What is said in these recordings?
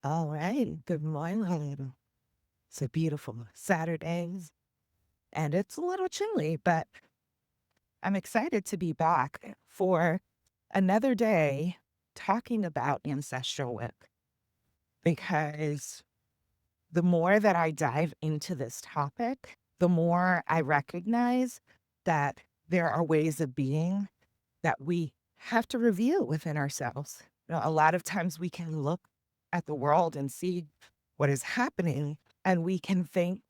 All right. Good morning. It's a beautiful Saturday, and it's a little chilly, but I'm excited to be back for another day talking about ancestral work because the more that I dive into this topic, the more I recognize that there are ways of being that we have to review within ourselves. A lot of times we can look at the world and see what is happening, and we can think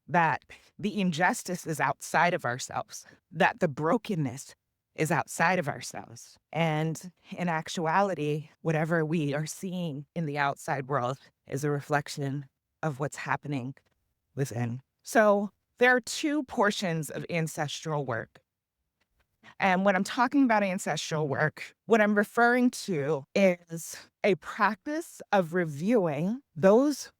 that the injustice is outside of ourselves, that the brokenness is outside of ourselves. And in actuality, whatever we are seeing in the outside world is a reflection of what's happening within. So there are two portions of ancestral work. And when I'm talking about ancestral work, what I'm referring to is a practice of reviewing those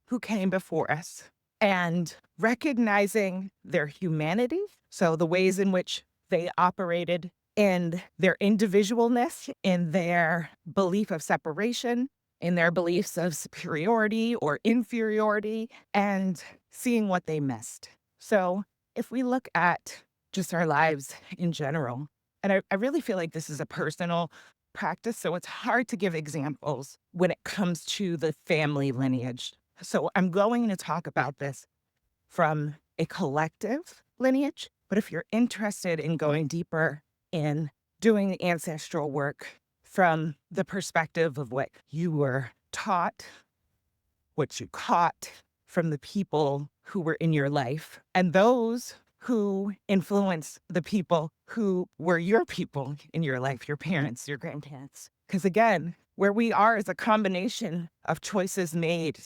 who came before us and recognizing their humanity. So, the ways in which they operated in their individualness, in their belief of separation, in their beliefs of superiority or inferiority, and seeing what they missed. So, if we look at just our lives in general, and I really feel like this is a personal practice, so it's hard to give examples when it comes to the family lineage. So I'm going to talk about this from a collective lineage, but if you're interested in going deeper in doing ancestral work from the perspective of what you were taught, what you caught from the people who were in your life, and those who influenced the people who were your people in your life, your parents, your grandparents. Because again, where we are is a combination of choices made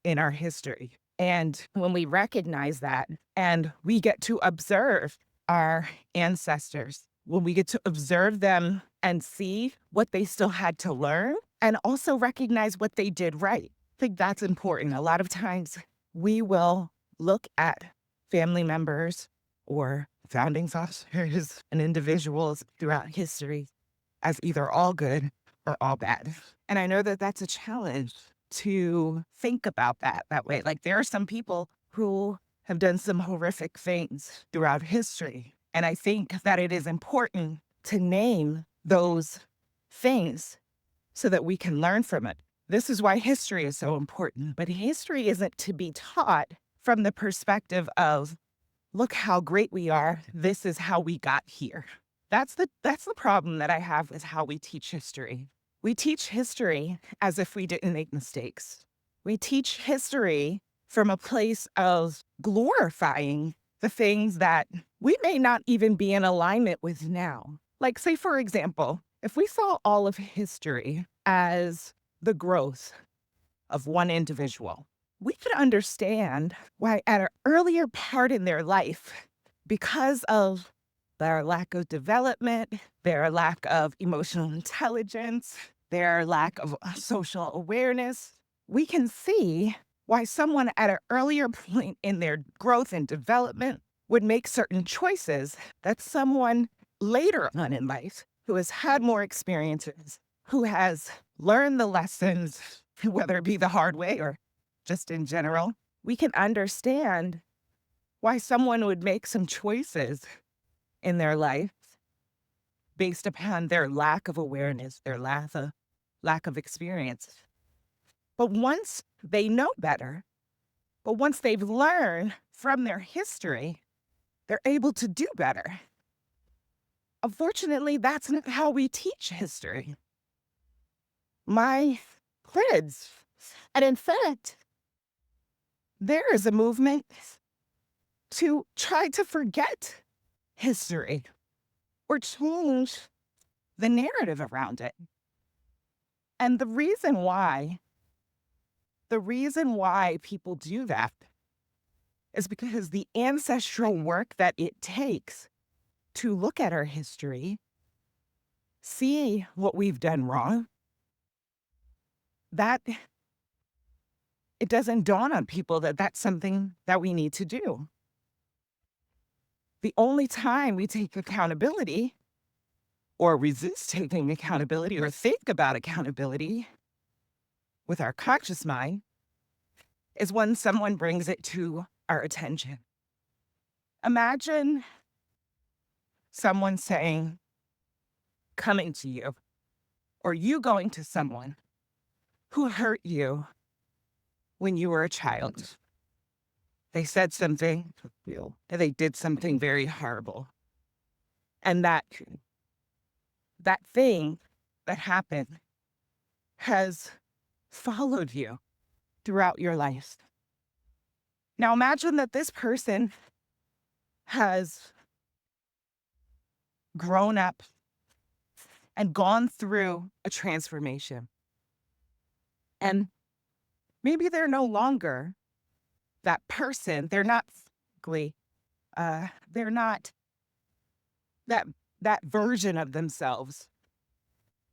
in our history. And when we recognize that and we get to observe our ancestors, when we get to observe them and see what they still had to learn and also recognize what they did right, I think that's important. A lot of times we will look at family members or founding fathers and individuals throughout history as either all good or all bad. And I know that that's a challenge to think about that way. Like there are some people who have done some horrific things throughout history. And I think that it is important to name those things so that we can learn from it. This is why history is so important. But history isn't to be taught from the perspective of, look how great we are. This is how we got here. That's the problem that I have with how we teach history. We teach history as if we didn't make mistakes. We teach history from a place of glorifying the things that we may not even be in alignment with now. Like, say, for example, if we saw all of history as the growth of one individual, we could understand why at an earlier part in their life, because of their lack of development, their lack of emotional intelligence, their lack of social awareness, we can see why someone at an earlier point in their growth and development would make certain choices that someone later on in life who has had more experiences, who has learned the lessons, whether it be the hard way or just in general, we can understand why someone would make some choices in their life based upon their lack of awareness, their lack of experience. But once they know better, but once they've learned from their history, they're able to do better. Unfortunately, that's not how we teach history. My kids, and in fact, there is a movement to try to forget history or change the narrative around it. And the reason why people do that is because the ancestral work that it takes to look at our history, see what we've done wrong, that it doesn't dawn on people that that's something that we need to do. The only time we take accountability or resist taking accountability or think about accountability with our conscious mind is when someone brings it to our attention. Imagine someone coming to you, or you going to someone who hurt you when you were a child. They said something, they did something very horrible. And that thing that happened has followed you throughout your life. Now imagine that this person has grown up and gone through a transformation. And maybe they're no longer that person. They're not they're not that version of themselves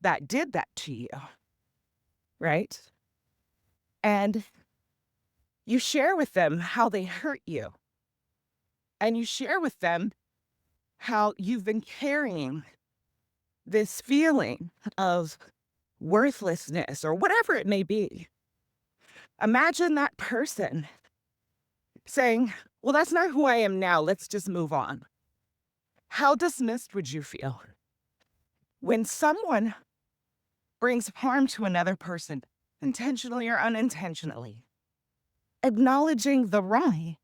that did that to you, right? And you share with them how they hurt you. And you share with them how you've been carrying this feeling of worthlessness or whatever it may be. Imagine that person saying, well, that's not who I am now. Let's just move on. How dismissed would you feel? When someone brings harm to another person, intentionally or unintentionally, acknowledging the wrong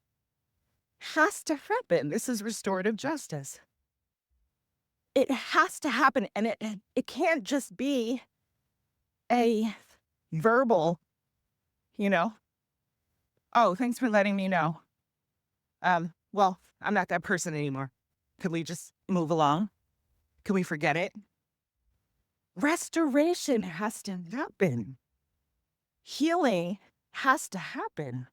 has to happen. This is restorative justice. It has to happen, and it can't just be a verbal, oh, thanks for letting me know. Well, I'm not that person anymore. Can we just move along? Can we forget it? Restoration has to happen. Healing has to happen.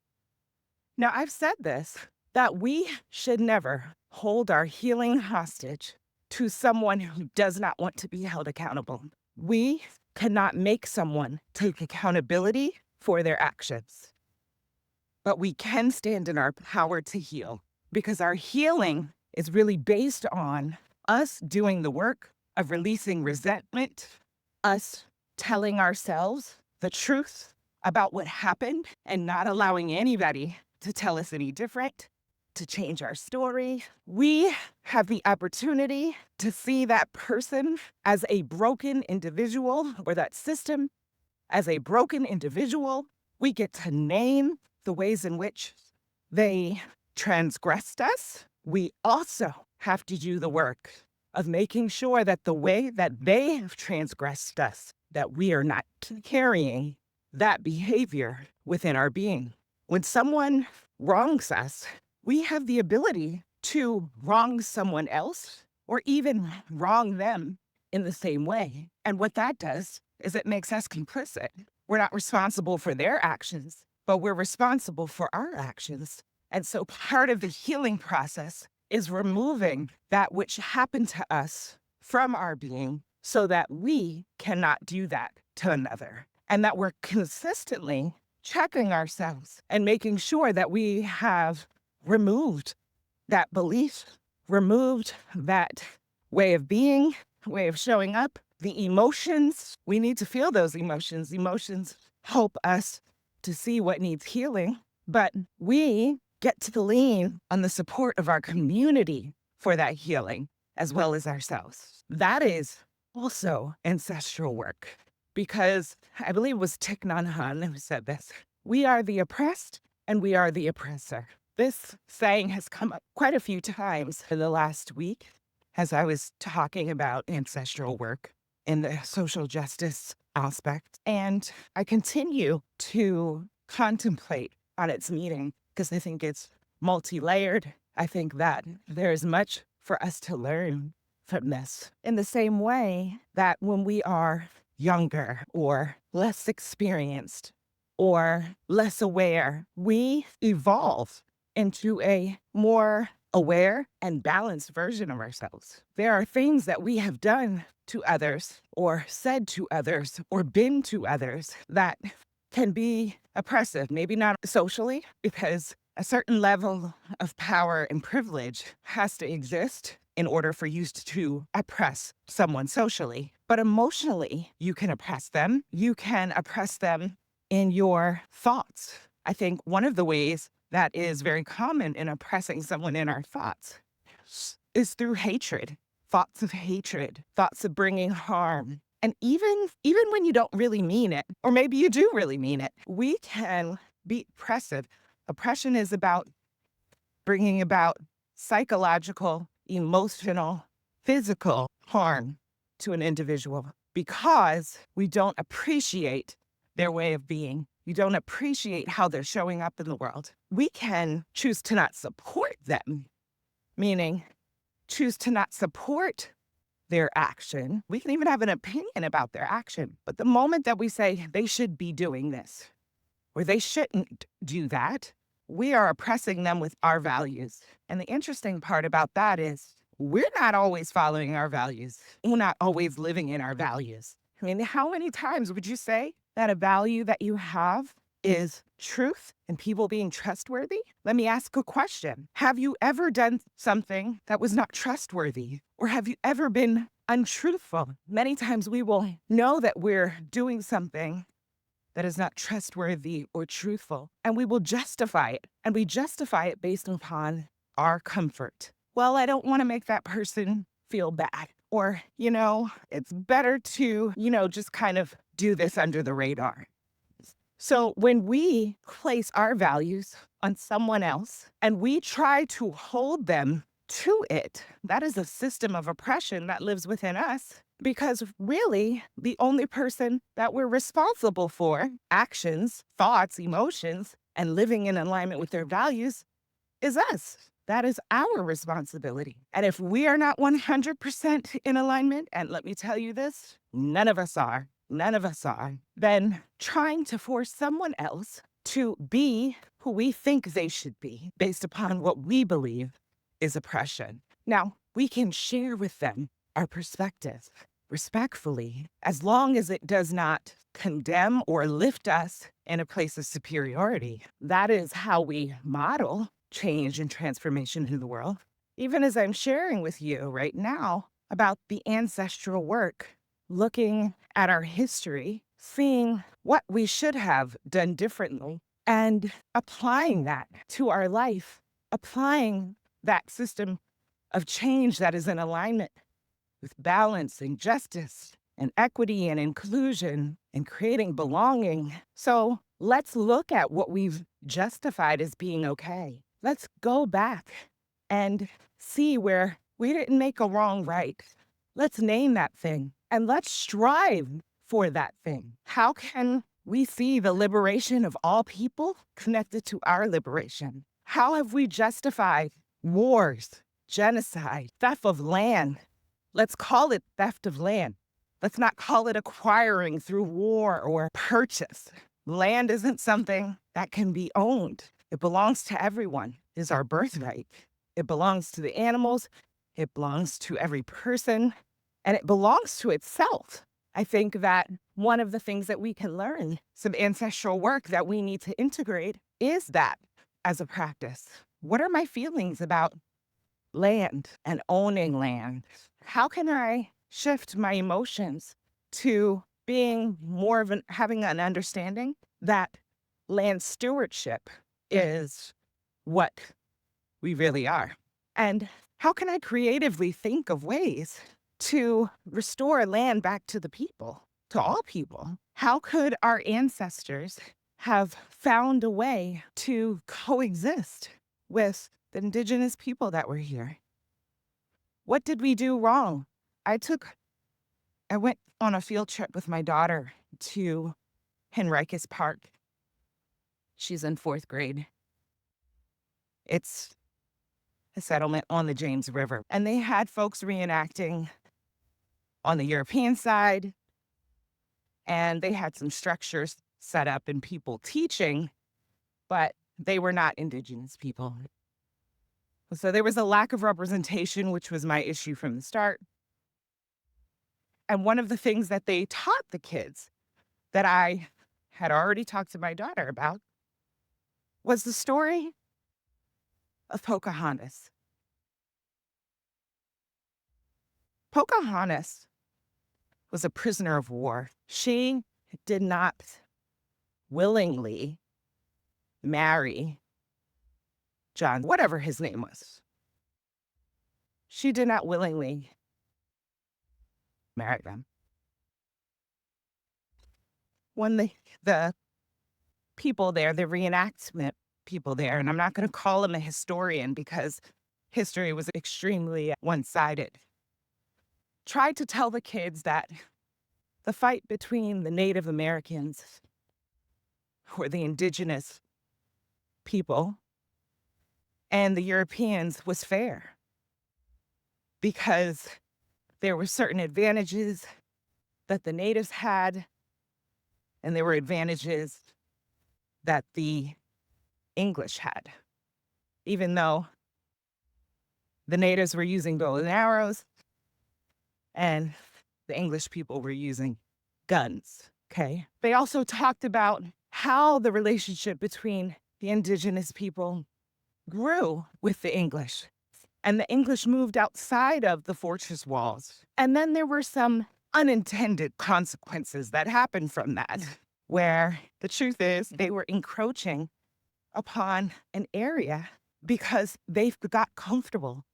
Now, I've said this, that we should never hold our healing hostage to someone who does not want to be held accountable. We cannot make someone take accountability for their actions. But we can stand in our power to heal, because our healing is really based on us doing the work of releasing resentment, us telling ourselves the truth about what happened and not allowing anybody to tell us any different, to change our story. We have the opportunity to see that person as a broken individual, or that system as a broken individual. We get to name the ways in which they transgressed us. We also have to do the work of making sure that the way that they have transgressed us, that we are not carrying that behavior within our being. When someone wrongs us, we have the ability to wrong someone else or even wrong them in the same way. And what that does is it makes us complicit. We're not responsible for their actions, but we're responsible for our actions. And so part of the healing process is removing that which happened to us from our being so that we cannot do that to another. And that we're consistently checking ourselves and making sure that we have removed that belief, removed that way of being, way of showing up, the emotions. We need to feel those emotions. Emotions help us to see what needs healing, but we get to lean on the support of our community for that healing as well as ourselves. That is also ancestral work, because I believe it was Thich Nhat Hanh who said this: we are the oppressed and we are the oppressor. This saying has come up quite a few times in the last week as I was talking about ancestral work in the social justice aspect. And I continue to contemplate on its meaning because I think it's multi-layered. I think that there is much for us to learn from this. In the same way that when we are younger or less experienced or less aware, we evolve into a more aware and balanced version of ourselves. There are things that we have done to others or said to others or been to others that can be oppressive, maybe not socially, because a certain level of power and privilege has to exist in order for you to oppress someone socially. But emotionally, you can oppress them. You can oppress them in your thoughts. I think one of the ways that is very common in oppressing someone in our thoughts is through hatred, thoughts of hatred, thoughts of bringing harm. And even when you don't really mean it, or maybe you do really mean it, we can be oppressive. Oppression is about bringing about psychological, emotional, physical harm to an individual because we don't appreciate their way of being. We don't appreciate how they're showing up in the world. We can choose to not support them, meaning choose to not support their action. We can even have an opinion about their action. But the moment that we say they should be doing this or they shouldn't do that, we are oppressing them with our values. And the interesting part about that is we're not always following our values. We're not always living in our values. I mean, how many times would you say that a value that you have is truth and people being trustworthy? Let me ask a question. Have you ever done something that was not trustworthy? Or have you ever been untruthful? Many times we will know that we're doing something that is not trustworthy or truthful, and we will justify it. And we justify it based upon our comfort. Well, I don't want to make that person feel bad. Or, it's better to, just kind of do this under the radar. So when we place our values on someone else and we try to hold them to it, that is a system of oppression that lives within us. Because really, the only person that we're responsible for actions, thoughts, emotions, and living in alignment with their values is us. That is our responsibility. And if we are not 100% in alignment, and let me tell you this, none of us are, then trying to force someone else to be who we think they should be based upon what we believe is oppression. Now, we can share with them our perspective respectfully, as long as it does not condemn or lift us in a place of superiority. That is how we model change and transformation in the world. Even as I'm sharing with you right now about the ancestral work, looking at our history, seeing what we should have done differently, and applying that to our life, applying that system of change that is in alignment with balance and justice and equity and inclusion and creating belonging. So let's look at what we've justified as being okay. Let's go back and see where we didn't make a wrong right. Let's name that thing and let's strive for that thing. How can we see the liberation of all people connected to our liberation? How have we justified wars, genocide, theft of land? Let's call it theft of land. Let's not call it acquiring through war or purchase. Land isn't something that can be owned. It belongs to everyone. It is our birthright. It belongs to the animals. It belongs to every person. And it belongs to itself. I think that one of the things that we can learn, some ancestral work that we need to integrate, is that as a practice. What are my feelings about land and owning land? How can I shift my emotions to being more of having an understanding that land stewardship is what we really are? And how can I creatively think of ways to restore land back to the people, to all people? How could our ancestors have found a way to coexist with the indigenous people that were here? What did we do wrong? I went on a field trip with my daughter to Henricus Park. She's in 4th grade. It's a settlement on the James River. And they had folks reenacting on the European side, and they had some structures set up and people teaching, but they were not indigenous people. So there was a lack of representation, which was my issue from the start. And one of the things that they taught the kids that I had already talked to my daughter about was the story of Pocahontas. Pocahontas was a prisoner of war. She did not willingly marry John, whatever his name was. She did not willingly marry them. When the people there, the reenactment people there, and I'm not going to call him a historian because history was extremely one-sided, tried to tell the kids that the fight between the Native Americans or the indigenous people and the Europeans was fair because there were certain advantages that the natives had, and there were advantages that the English had. Even though the natives were using bow and arrows and the English people were using guns, okay? They also talked about how the relationship between the indigenous people grew with the English. And the English moved outside of the fortress walls. And then there were some unintended consequences that happened from that, where the truth is they were encroaching upon an area because they got comfortable.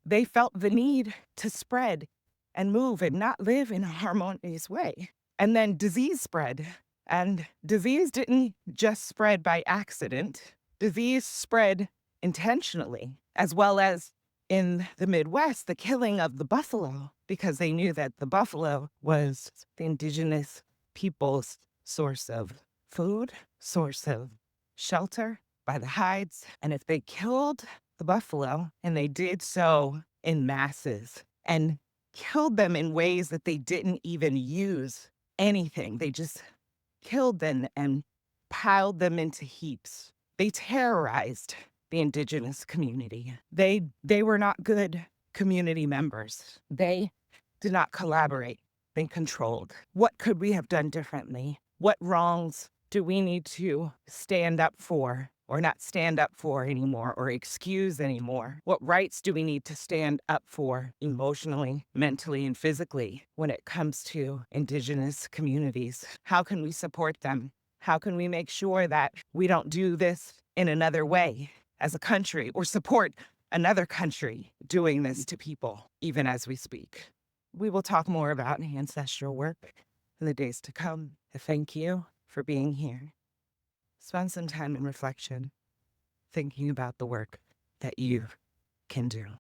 They felt the need to spread and move and not live in a harmonious way. And then disease spread. And disease didn't just spread by accident. Disease spread intentionally, as well as in the Midwest, the killing of the buffalo, because they knew that the buffalo was the indigenous people's source of food, source of shelter by the hides. And if they killed the buffalo, and they did so in masses and killed them in ways that they didn't even use anything, they just killed them and piled them into heaps. They terrorized the indigenous community. They were not good community members. They did not collaborate. They controlled. What could we have done differently? What wrongs do we need to stand up for or not stand up for anymore or excuse anymore? What rights do we need to stand up for emotionally, mentally, and physically when it comes to indigenous communities? How can we support them? How can we make sure that we don't do this in another way as a country or support another country doing this to people, even as we speak? We will talk more about ancestral work in the days to come. Thank you for being here. Spend some time in reflection, thinking about the work that you can do.